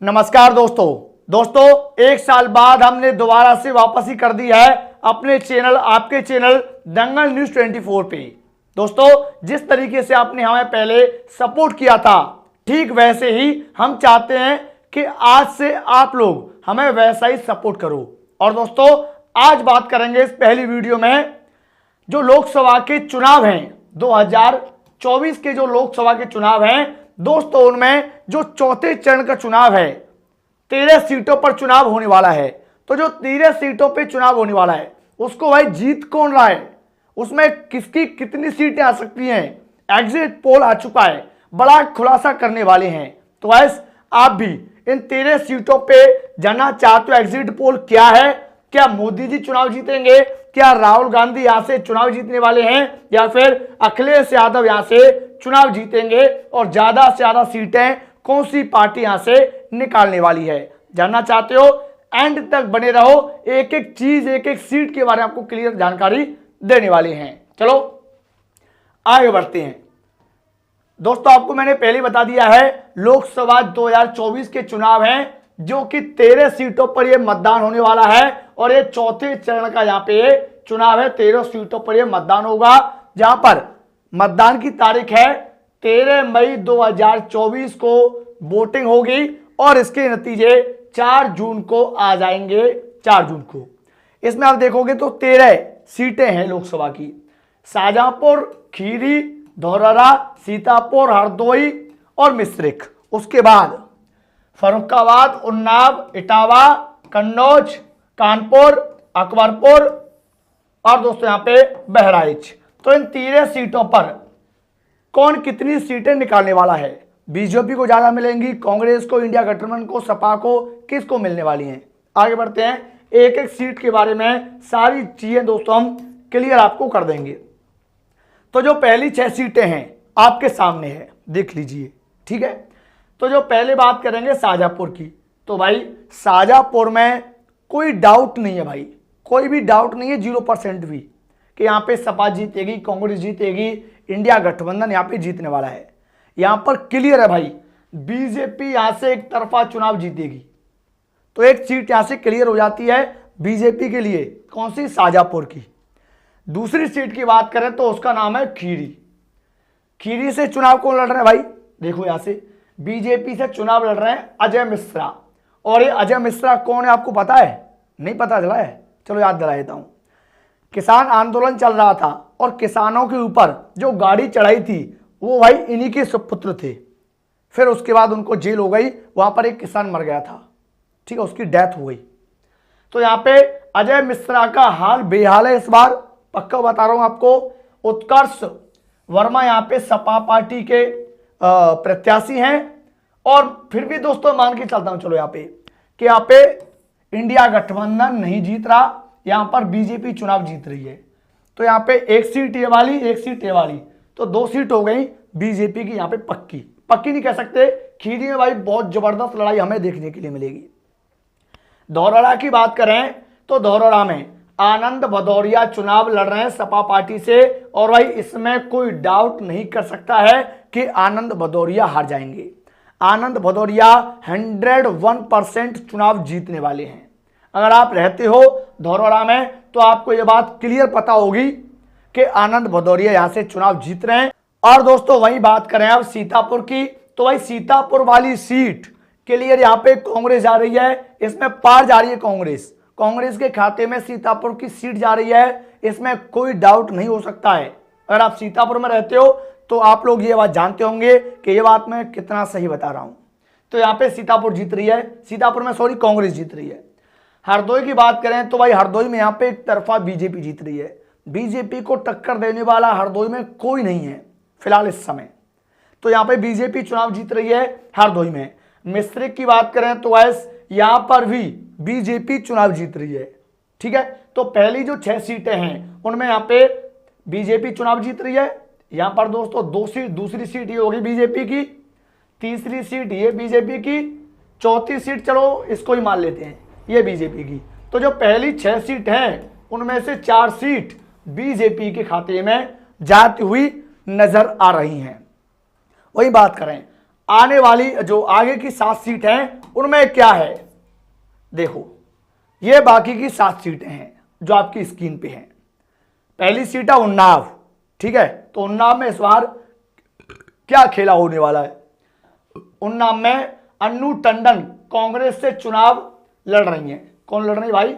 नमस्कार दोस्तों एक साल बाद हमने दोबारा से वापसी कर दी है अपने चैनल, आपके चैनल दंगल न्यूज 24 पे। दोस्तों, जिस तरीके से आपने हमें पहले सपोर्ट किया था, ठीक वैसे ही हम चाहते हैं कि आज से आप लोग हमें वैसा ही सपोर्ट करो। और दोस्तों, आज बात करेंगे इस पहली वीडियो में जो लोकसभा के चुनाव हैं, 2024 के जो लोकसभा के चुनाव हैं दोस्तों, उनमें जो चौथे चरण का चुनाव है, 13 सीटों पर चुनाव होने वाला है। तो जो 13 सीटों पे चुनाव होने वाला है उसको भाई जीत कौन रहा है, उसमें किसकी कितनी सीटें आ सकती हैं, एग्जिट पोल आ चुका है, बड़ा खुलासा करने वाले हैं। तो गाइस, आप भी इन 13 सीटों पे जानना चाहते हो एग्जिट पोल क्या है, क्या मोदी जी चुनाव जीतेंगे, क्या राहुल गांधी यहां से चुनाव जीतने वाले हैं, या फिर अखिलेश यादव यहां से चुनाव जीतेंगे और ज्यादा से ज्यादा सीटें कौन सी पार्टी यहां से निकालने वाली है। जानना चाहते हो, एंड तक बने रहो, एक एक चीज, एक एक सीट के बारे में आपको क्लियर जानकारी देने वाले हैं। चलो आगे बढ़ते हैं। दोस्तों, आपको मैंने पहले बता दिया है लोकसभा 2024 के चुनाव हैं, जो कि 13 सीटों पर यह मतदान होने वाला है और ये चौथे चरण का यहाँ पे चुनाव है। 13 सीटों पर यह मतदान होगा, जहां पर मतदान की तारीख है 13 मई 2024 को वोटिंग होगी और इसके नतीजे 4 जून को आ जाएंगे। 4 जून को इसमें आप देखोगे तो 13 सीटें हैं लोकसभा की। शाहजहांपुर, खीरी, धौरहरा, सीतापुर, हरदोई और मिश्रिख। उसके बाद फर्रुखाबाद, उन्नाव, इटावा, कन्नौज, कानपुर, अकबरपुर और दोस्तों यहाँ पे बहराइच। तो इन 13 सीटों पर कौन कितनी सीटें निकालने वाला है? बीजेपी को ज्यादा मिलेंगी, कांग्रेस को, इंडिया गठबंधन को, सपा को, किसको मिलने वाली हैं? आगे बढ़ते हैं, एक एक सीट के बारे में सारी चीजें दोस्तों हम क्लियर आपको कर देंगे। तो जो पहली 6 सीटें हैं आपके सामने है, देख लीजिए, ठीक है। तो जो पहले बात करेंगे शाहजहांपुर की, तो भाई शाहजहांपुर में कोई डाउट नहीं है भाई, कोई भी डाउट नहीं है 0% भी कि यहाँ पे सपा जीतेगी, कांग्रेस जीतेगी, इंडिया गठबंधन यहाँ पे जीतने वाला है। यहाँ पर क्लियर है भाई, बीजेपी यहाँ से एक तरफा चुनाव जीतेगी। तो एक सीट यहाँ से क्लियर हो जाती है बीजेपी के लिए, कौन सी? शाहजहांपुर की। दूसरी सीट की बात करें तो उसका नाम है खीरी। खीरी से चुनाव कौन लड़ रहे हैं भाई? देखो, यहाँ से बीजेपी से चुनाव लड़ रहे हैं अजय मिश्रा। और ये अजय मिश्रा कौन है आपको पता है? नहीं पता चला है? चलो याद दिला देता हूं। किसान आंदोलन चल रहा था और किसानों के ऊपर जो गाड़ी चढ़ाई थी वो भाई इन्हीं के सुपुत्र थे। फिर उसके बाद उनको जेल हो गई, वहां पर एक किसान मर गया था, ठीक है, उसकी डेथ हो गई। तो यहाँ पे अजय मिश्रा का हाल बेहाल है इस बार, पक्का बता रहा हूं आपको। उत्कर्ष वर्मा यहाँ पे सपा पार्टी के प्रत्याशी हैं। और फिर भी दोस्तों मान के चलता हूं, चलो यहाँ पे कि यहाँ पे इंडिया गठबंधन नहीं जीत रहा, यहां पर बीजेपी चुनाव जीत रही है। तो यहाँ पे एक सीट ये वाली, एक सीट ये वाली, तो 2 सीट हो गई बीजेपी की यहाँ पे पक्की। पक्की नहीं कह सकते, खीरी में भाई बहुत जबरदस्त लड़ाई हमें देखने के लिए मिलेगी। धौरहरा की बात करें तो धौरहरा में आनंद भदौरिया चुनाव लड़ रहे हैं सपा पार्टी से, और भाई इसमें कोई डाउट नहीं कर सकता है कि आनंद भदौरिया हार जाएंगे। आनंद भदौरिया 101% चुनाव जीतने वाले हैं। अगर आप रहते हो धौरहरा में तो आपको यह बात क्लियर पता होगी कि आनंद भदौरिया यहां से चुनाव जीत रहे हैं। और दोस्तों वही बात करें अब सीतापुर की, तो भाई सीतापुर वाली सीट क्लियर यहाँ पे कांग्रेस जा रही है, इसमें पार जा रही है कांग्रेस। कांग्रेस के खाते में सीतापुर की सीट जा रही है, इसमें कोई डाउट नहीं हो सकता है। अगर आप सीतापुर में रहते हो तो आप लोग ये बात जानते होंगे कि ये बात मैं कितना सही बता रहा हूं। तो यहाँ पे सीतापुर जीत रही है, सीतापुर में सॉरी कांग्रेस जीत रही है। हरदोई की बात करें तो भाई हरदोई में यहाँ पे एक तरफा बीजेपी जीत रही है। बीजेपी को टक्कर देने वाला हरदोई में कोई नहीं है फिलहाल इस समय। तो यहाँ पे बीजेपी चुनाव जीत रही है हरदोई में। मिश्रिख की बात करें तो यहाँ पर भी बीजेपी चुनाव जीत रही है, ठीक है। तो पहली जो 6 सीटें हैं उनमें यहाँ पे बीजेपी चुनाव जीत रही है। यहाँ पर दोस्तों 2 सीट, दूसरी सीट ये होगी बीजेपी की, तीसरी सीट ये बीजेपी की, चौथी सीट चलो इसको ही मान लेते हैं ये बीजेपी की। तो जो पहली 6 सीट हैं उनमें से 4 सीट बीजेपी के खाते में जाती हुई नजर आ रही हैं। वही बात करें आने वाली जो आगे की 7 सीट हैं उनमें क्या है, देखो ये बाकी की 7 सीटें हैं जो आपकी स्क्रीन पे हैं। पहली सीट है उन्नाव, ठीक है। तो उन्नाव में इस बार क्या खेला होने वाला है, उन्नाव में अन्नू टंडन कांग्रेस से चुनाव लड़ रही हैं। कौन लड़ रही है भाई,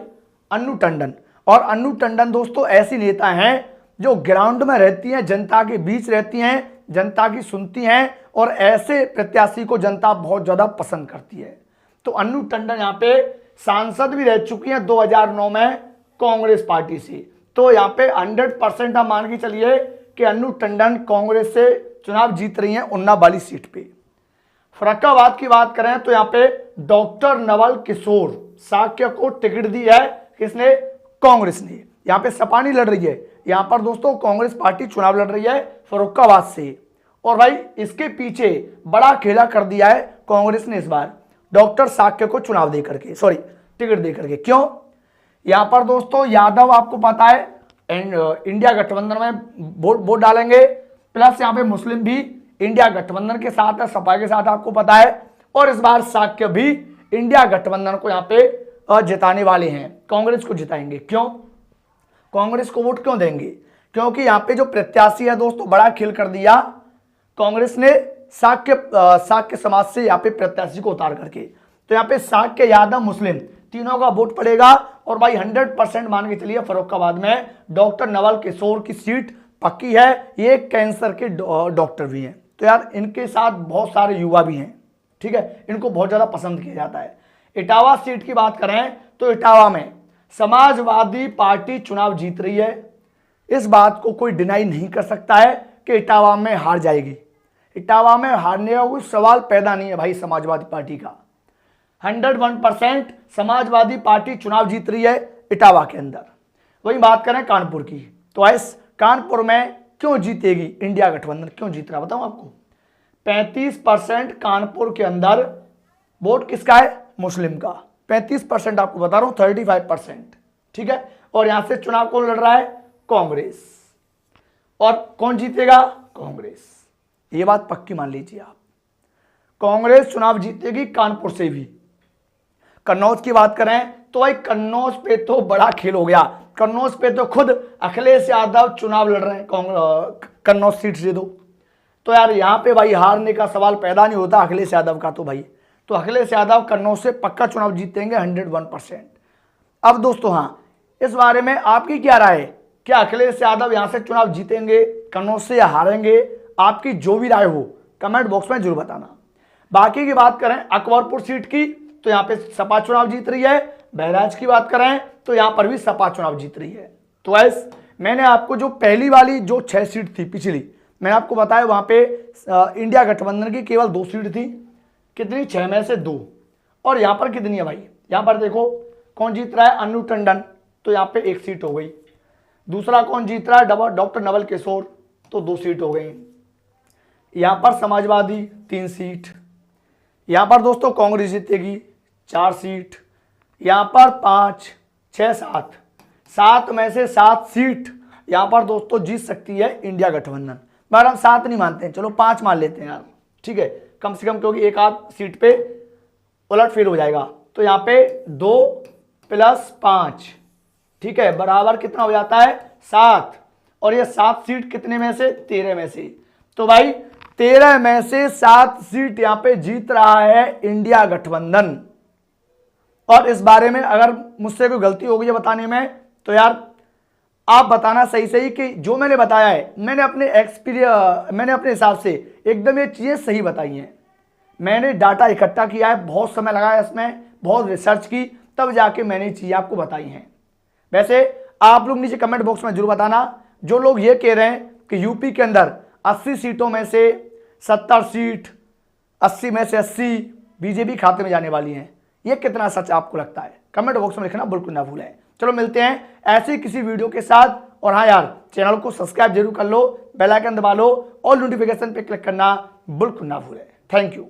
अन्नू टंडन। और अन्नू टंडन दोस्तों ऐसी नेता हैं जो ग्राउंड में रहती हैं, जनता के बीच रहती हैं, जनता की सुनती हैं और ऐसे प्रत्याशी को जनता बहुत ज्यादा पसंद करती है। तो अन्नू टंडन यहाँ पे सांसद भी रह चुकी हैं 2009 में कांग्रेस पार्टी से। तो यहाँ पे 100% आप मान के चलिए कि अन्नू टंडन कांग्रेस से चुनाव जीत रही हैं उन्नाव वाली सीट पे। फर्रुखाबाद की बात करें तो यहाँ पे डॉक्टर नवल किशोर साक्य को टिकट दी है, किसने, कांग्रेस ने। यहाँ पे सपा नहीं लड़ रही है, यहाँ पर दोस्तों कांग्रेस पार्टी चुनाव लड़ रही है फर्रुखाबाद से। और भाई इसके पीछे बड़ा खेला कर दिया है कांग्रेस ने इस बार डॉक्टर साक्य को चुनाव दे करके, सॉरी टिकट दे करके। क्यों, यहाँ पर दोस्तों यादव आपको पता है इंडिया गठबंधन में वोट डालेंगे, प्लस यहाँ पे मुस्लिम भी इंडिया गठबंधन के साथ है, सपा के साथ आपको पता है। और इस बार साक्य भी इंडिया गठबंधन को यहाँ पे जिताने वाले हैं, कांग्रेस को जिताएंगे। क्यों, कांग्रेस को वोट क्यों देंगे, क्योंकि यहाँ पे जो प्रत्याशी है दोस्तों बड़ा खेल कर दिया कांग्रेस ने साक्य समाज से यहाँ पे प्रत्याशी को उतार करके। तो यहाँ पे साक्य, यादव, मुस्लिम तीनों का वोट पड़ेगा। और भाई 100% मान के चलिए फर्रुखाबाद में डॉक्टर नवल किशोर की सीट पक्की है। ये कैंसर के डॉक्टर भी हैं, तो यार इनके साथ बहुत सारे युवा भी हैं, ठीक है, इनको बहुत ज्यादा पसंद किया जाता है। इटावा सीट की बात करें तो इटावा में समाजवादी पार्टी चुनाव जीत रही है। इस बात को कोई डिनाई नहीं कर सकता है कि इटावा में हार जाएगी। इटावा में हारने का कोई सवाल पैदा नहीं है भाई समाजवादी पार्टी का। 101% समाजवादी पार्टी चुनाव जीत रही है इटावा के अंदर। वही बात करें कानपुर की, तो इस कानपुर में क्यों जीतेगी इंडिया गठबंधन, क्यों जीत रहा बताऊं आपको। 35% कानपुर के अंदर वोट किसका है, मुस्लिम का। 35% आपको बता रहा हूं, 35%, ठीक है। और यहां से चुनाव कौन लड़ रहा है, कांग्रेस। और कौन जीतेगा, कांग्रेस। ये बात पक्की मान लीजिए आप, कांग्रेस चुनाव जीतेगी कानपुर से भी। कन्नौज की बात करें तो भाई कन्नौज पे तो बड़ा खेल हो गया। कन्नौज पे तो खुद अखिलेश यादव चुनाव लड़ रहे हैं, कन्नौज सीट से दो। तो यार यहाँ पे भाई हारने का सवाल पैदा नहीं होता अखिलेश यादव का। तो भाई तो अखिलेश यादव कन्नौज से पक्का चुनाव जीतेंगे 101%। अब दोस्तों हाँ, इस बारे में आपकी क्या राय है, क्या अखिलेश यादव यहाँ से चुनाव जीतेंगे कन्नौज से या हारेंगे? आपकी जो भी राय हो कमेंट बॉक्स में जरूर बताना। बाकी की बात करें अकबरपुर सीट की, तो यहाँ पे सपा चुनाव जीत रही है। बहराइच की बात करें तो यहाँ पर भी सपा चुनाव जीत रही है। तो ऐस मैंने आपको जो पहली वाली जो 6 सीट थी पिछली, मैंने आपको बताया वहां पे इंडिया गठबंधन की केवल 2 सीट थी। कितनी, 6 में से 2। और यहाँ पर कितनी है भाई, यहाँ पर देखो कौन जीत रहा है, अन्नू टंडन, तो यहाँ पे 1 सीट हो गई। दूसरा कौन जीत रहा है, डॉक्टर नवल किशोर, तो 2 सीट हो गई। यहाँ पर समाजवादी 3 सीट। यहाँ पर दोस्तों कांग्रेस जीतेगी 4 सीट। यहाँ पर 5, 6, 7 में से 7 सीट यहाँ पर दोस्तों जीत सकती है इंडिया गठबंधन। मगर हम 7 नहीं मानते हैं, चलो 5 मान लेते हैं यार, ठीक है, कम से कम, क्योंकि एक आध सीट पे उलट फेर हो जाएगा। तो यहाँ पे 2 + 5, ठीक है, बराबर कितना हो जाता है, 7। और ये 7 सीट कितने में से, 13 में से। तो भाई 13 में से 7 सीट यहाँ पे जीत रहा है इंडिया गठबंधन। और इस बारे में अगर मुझसे कोई गलती हो गई है बताने में, तो यार आप बताना सही सही कि जो मैंने बताया है मैंने अपने हिसाब से एकदम ये चीजें सही बताई हैं। मैंने डाटा इकट्ठा किया है, बहुत समय लगाया इसमें, बहुत रिसर्च की, तब जाके मैंने चीजें आपको बताई हैं। वैसे आप लोग नीचे कमेंट बॉक्स में जरूर बताना, जो लोग ये कह रहे हैं कि यूपी के अंदर 80 सीटों में से 70 सीट, 80 में से 80 बीजेपी खाते में जाने वाली हैं, ये कितना सच आपको लगता है? कमेंट बॉक्स में लिखना बिल्कुल ना भूलें। चलो मिलते हैं ऐसे किसी वीडियो के साथ। और हाँ यार, चैनल को सब्सक्राइब जरूर कर लो, बेल आइकन दबा लो और नोटिफिकेशन पे क्लिक करना बिल्कुल ना भूलें। Thank you.